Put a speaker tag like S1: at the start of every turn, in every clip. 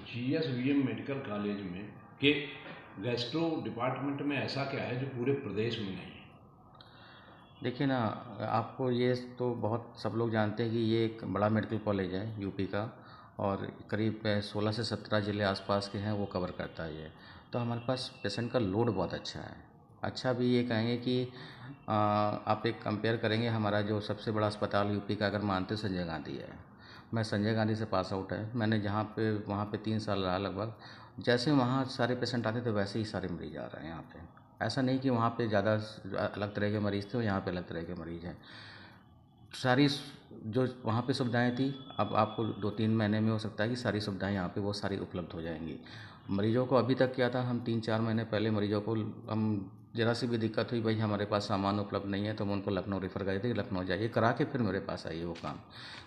S1: GSVM medical college में के gastro department में ऐसा क्या है जो पूरे प्रदेश में नहीं है?
S2: देखिए ना, आपको ये तो बहुत सब लोग जानते हैं कि ये एक बड़ा मेडिकल कॉलेज है यूपी का, और करीब 16 से 17 ज़िले आसपास के हैं वो कवर करता है ये। तो हमारे पास पेशेंट का लोड बहुत अच्छा है। अच्छा भी ये कहेंगे कि आप एक कंपेयर करेंगे, हमारा जो सबसे बड़ा अस्पताल यूपी का अगर मानते हो संजय गांधी है। मैं संजय गांधी से पास आउट है, मैंने जहाँ पे वहाँ पे 3 साल रहा लगभग। जैसे वहाँ सारे पेशेंट आते थे वैसे ही सारे मरीज आ रहे हैं यहाँ पे। ऐसा नहीं कि वहाँ पे ज़्यादा अलग तरह के मरीज़ थे और यहाँ पे अलग तरह के मरीज़ हैं। सारी जो वहाँ पे सुविधाएं थी, अब आपको 2-3 महीने में हो सकता है कि सारी सुविधाएं यहाँ पे वो सारी उपलब्ध हो जाएंगी। मरीजों को अभी तक क्या था, हम 3-4 महीने पहले मरीजों को हम ज़रा सी भी दिक्कत हुई, भाई हमारे पास सामान उपलब्ध नहीं है, तो हम उनको लखनऊ रेफ़र कर देते, लखनऊ जाइए करा के फिर मेरे पास आइए वो काम।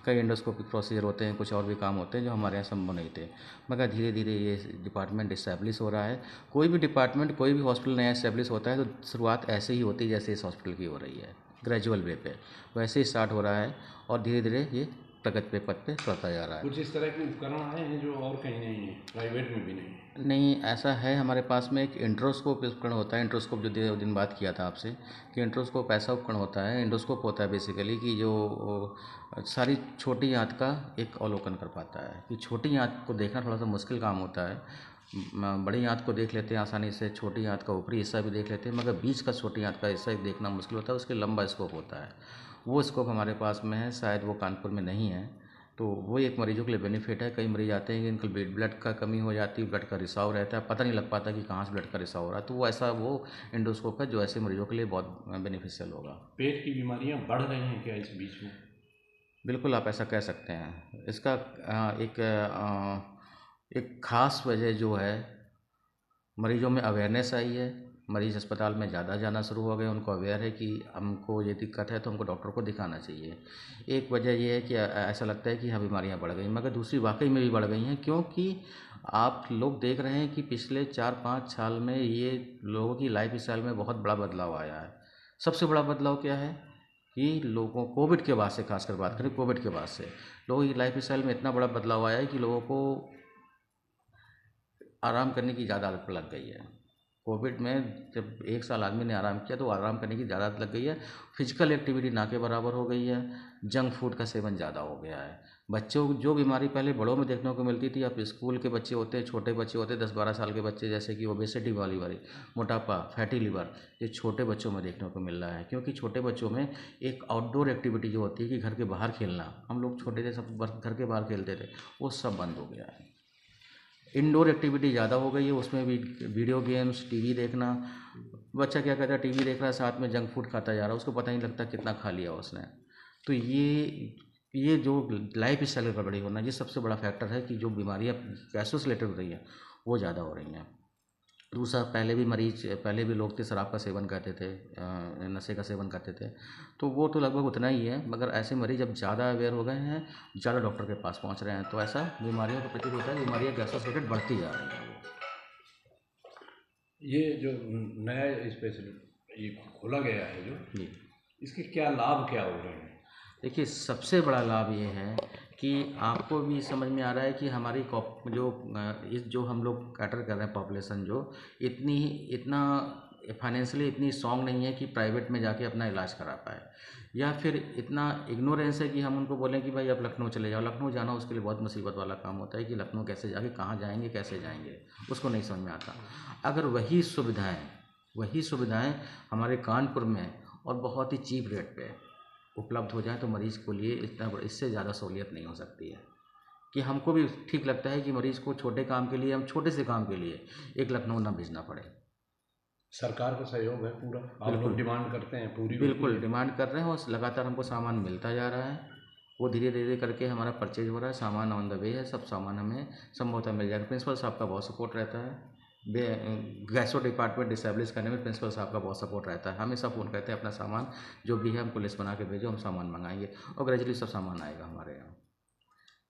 S2: कई एंडोस्कोपिक प्रोसीजर होते हैं, कुछ और भी काम होते हैं जो हमारे यहाँ संभव नहीं थे। मगर धीरे धीरे ये डिपार्टमेंट इस्टेब्लिश हो रहा है। कोई भी डिपार्टमेंट, कोई भी हॉस्पिटल नया इस्टेब्लिश होता है तो शुरुआत ऐसे ही होती है जैसे इस हॉस्पिटल की हो रही है, ग्रेजुअल वे पे वैसे ही स्टार्ट हो रहा है, और धीरे धीरे ये प्रगति पे पथ पे चलता जा रहा है।
S1: कुछ इस तरह के उपकरण आए हैं जो और कहीं नहीं है, प्राइवेट में भी नहीं है?
S2: नहीं, ऐसा है हमारे पास में एक इंट्रोस्कोप उपकरण होता है। इंट्रोस्कोप जो दिन बात किया था आपसे, कि इंट्रोस्कोप ऐसा उपकरण होता है, इंडोस्कोप होता है बेसिकली, कि जो सारी छोटी आंत का एक अवलोकन कर पाता है। कि छोटी आंत को देखना थोड़ा सा मुश्किल काम होता है। बड़ी आंत को देख लेते हैं आसानी से, छोटी आंत का ऊपरी हिस्सा भी देख लेते हैं, मगर बीच का छोटी आंत का हिस्सा देखना मुश्किल होता है। उसके लंबा स्कोप होता है, वो स्कोप हमारे पास में है, शायद वो कानपुर में नहीं है। तो वो एक मरीजों के लिए बेनिफिट है। कई मरीज आते हैं कि इनको ब्लड का कमी हो जाती है, ब्लड का रिसाव रहता है, पता नहीं लग पाता कि कहाँ से ब्लड का रिसाव हो रहा है, तो वो ऐसा वो एंडोस्कोप है जो ऐसे मरीजों के लिए बहुत बेनिफिशियल होगा।
S1: पेट की बीमारियां बढ़ रही हैं क्या इस बीच में?
S2: बिल्कुल, आप ऐसा कह सकते हैं। इसका एक ख़ास वजह जो है, मरीजों में अवेयरनेस आई है। मरीज अस्पताल में ज़्यादा जाना शुरू हो गए, उनको अवेयर है कि हमको ये दिक्कत है तो हमको डॉक्टर को दिखाना चाहिए। एक वजह ये है कि ऐसा लगता है कि हाँ बीमारियाँ बढ़ गई, मगर दूसरी वाकई में भी बढ़ गई हैं, क्योंकि आप लोग देख रहे हैं कि पिछले 4-5 साल में ये लोगों की लाइफ स्टाइल में बहुत बड़ा बदलाव आया है। सबसे बड़ा बदलाव क्या है कि लोगों कोविड के बाद से, खासकर बात करें कोविड के बाद से, लोगों की लाइफ स्टाइल में इतना बड़ा बदलाव आया है कि लोगों को आराम करने की ज़्यादा आदत लग गई है। कोविड में जब 1 साल आदमी ने आराम किया तो आराम करने की ज़्यादा आदत लग गई है। फिजिकल एक्टिविटी ना के बराबर हो गई है। जंक फूड का सेवन ज़्यादा हो गया है। बच्चों को जो बीमारी पहले बड़ों में देखने को मिलती थी, अब स्कूल के बच्चे होते हैं, छोटे बच्चे होते हैं, 10-12 साल के बच्चे, जैसे कि ओबेसिटी वाली मोटापा, फैटी लिवर, ये छोटे बच्चों में देखने को मिल रहा है। क्योंकि छोटे बच्चों में एक आउटडोर एक्टिविटी जो होती है कि घर के बाहर खेलना, हम लोग छोटे थे सब घर के बाहर खेलते थे, वो सब बंद हो गया है। इंडोर एक्टिविटी ज़्यादा हो गई है, उसमें भी वीडियो गेम्स, टीवी देखना। बच्चा क्या करता है, टीवी देख रहा है, साथ में जंक फूड खाता जा रहा है, उसको पता नहीं लगता कितना खा लिया उसने। तो ये जो लाइफ स्टाइल गड़बड़ी होना, ये सबसे बड़ा फैक्टर है कि जो बीमारियाँ गैसों से रिलेटेड हो रही हैं वो ज़्यादा हो रही हैं। दूसरा, पहले भी लोग थे शराब का सेवन करते थे, नशे का सेवन करते थे, तो वो तो लगभग उतना ही है। मगर ऐसे मरीज अब ज़्यादा अवेयर हो गए हैं, ज़्यादा डॉक्टर के पास पहुंच रहे हैं, तो ऐसा बीमारियों का प्रतीत होता है, बीमारियाँ गैसों से रिलेटेड बढ़ती जा रही हैं।
S1: ये जो नया स्पेशल ये खोला गया है जो,
S2: जी,
S1: इसके क्या लाभ क्या हो रहे हैं?
S2: देखिए सबसे बड़ा लाभ ये है कि आपको भी समझ में आ रहा है कि हमारी इस जो हम लोग कैटर कर रहे हैं पॉपुलेशन, जो इतना फाइनेंशियली इतनी स्ट्रांग नहीं है कि प्राइवेट में जाके अपना इलाज करा पाए, या फिर इतना इग्नोरेंस है कि हम उनको बोलें कि भाई आप लखनऊ चले जाओ। लखनऊ जाना उसके लिए बहुत मुसीबत वाला काम होता है कि लखनऊ कैसे जाके कहाँ जाएंगे, कैसे जाएंगे, उसको नहीं समझ में आता। अगर वही सुविधाएं हमारे कानपुर में और बहुत ही चीप रेट पे उपलब्ध हो जाए तो मरीज़ को लिए इससे ज़्यादा सहूलियत नहीं हो सकती है। कि हमको भी ठीक लगता है कि मरीज़ को छोटे काम के लिए, हम छोटे से काम के लिए एक लखनऊ ना भेजना पड़े।
S1: सरकार का सहयोग है पूरा? आप लोग
S2: बिल्कुल,
S1: डिमांड करते हैं, पूरी होती
S2: बिल्कुल
S1: है?
S2: डिमांड कर रहे हैं, और लगातार हमको सामान मिलता जा रहा है। वो धीरे धीरे करके हमारा परचेज हो रहा है, सामान ऑन द वे है, सब सामान हमें संभवतः मिल जाएगा। प्रिंसिपल साहब का बहुत सपोर्ट रहता है। गैसो डिपार्टमेंट इस्टेब्लिश करने में प्रिंसिपल साहब का बहुत सपोर्ट रहता है। हमेशा फ़ोन करते हैं अपना सामान जो भी है हमको लिस्ट बना के भेजो, हम सामान मंगाएंगे, और ग्रेजुअली सब सामान आएगा हमारे यहाँ।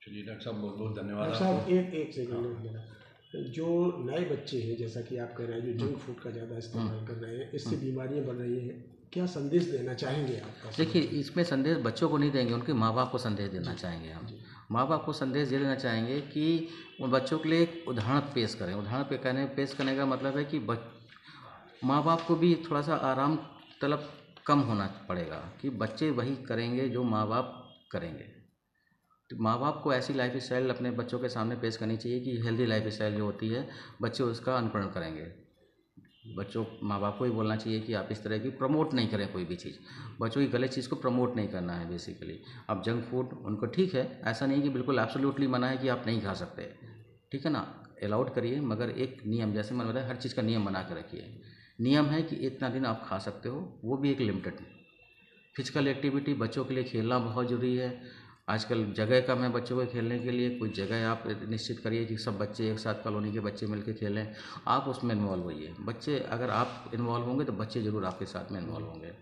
S1: चलिए डॉक्टर साहब, बहुत बहुत धन्यवाद
S3: डॉक्टर साहब,
S1: आपको।
S3: एक सेकंड में मेरा, जो नए बच्चे हैं जैसा कि आप कह रहे हैं जो जंक फूड का ज़्यादा इस्तेमाल कर रहे हैं, इससे बीमारियां बढ़ रही हैं, क्या संदेश देना चाहेंगे आपका?
S2: देखिए, इसमें संदेश बच्चों को नहीं देंगे, उनके माँ बाप को संदेश देना चाहेंगे हम। माँ बाप को संदेश ये देना चाहेंगे कि उन बच्चों के लिए एक उदाहरण पेश करें। उदाहरण पेश करने का मतलब है कि माँ बाप को भी थोड़ा सा आराम तलब कम होना पड़ेगा कि बच्चे वही करेंगे जो माँ बाप करेंगे। तो माँ बाप को ऐसी लाइफ स्टाइल अपने बच्चों के सामने पेश करनी चाहिए कि हेल्दी लाइफ स्टाइल जो होती है बच्चे उसका अनुकरण करेंगे। माँ बाप को ही बोलना चाहिए कि आप इस तरह की प्रमोट नहीं करें कोई भी चीज़, बच्चों की गलत चीज़ को प्रमोट नहीं करना है बेसिकली। अब जंक फूड उनको ठीक है, ऐसा नहीं कि बिल्कुल एब्सोल्युटली मना है कि आप नहीं खा सकते, ठीक है ना, अलाउड करिए, मगर एक नियम, जैसे मैंने बताया, हर चीज़ का नियम बना के रखिए। नियम है कि इतना दिन आप खा सकते हो, वो भी एक लिमिटेड में। फिजिकल एक्टिविटी बच्चों के लिए खेलना बहुत ज़रूरी है। आजकल जगह कम है बच्चों को खेलने के लिए, कोई जगह आप निश्चित करिए कि सब बच्चे एक साथ, कॉलोनी के बच्चे मिलकर खेलें, आप उसमें इन्वॉल्व होइए। बच्चे अगर आप इन्वॉल्व होंगे तो बच्चे ज़रूर आपके साथ में इन्वॉल्व होंगे।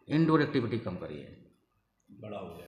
S2: इंडोर एक्टिविटी कम करिए।
S1: बड़ा हो गया।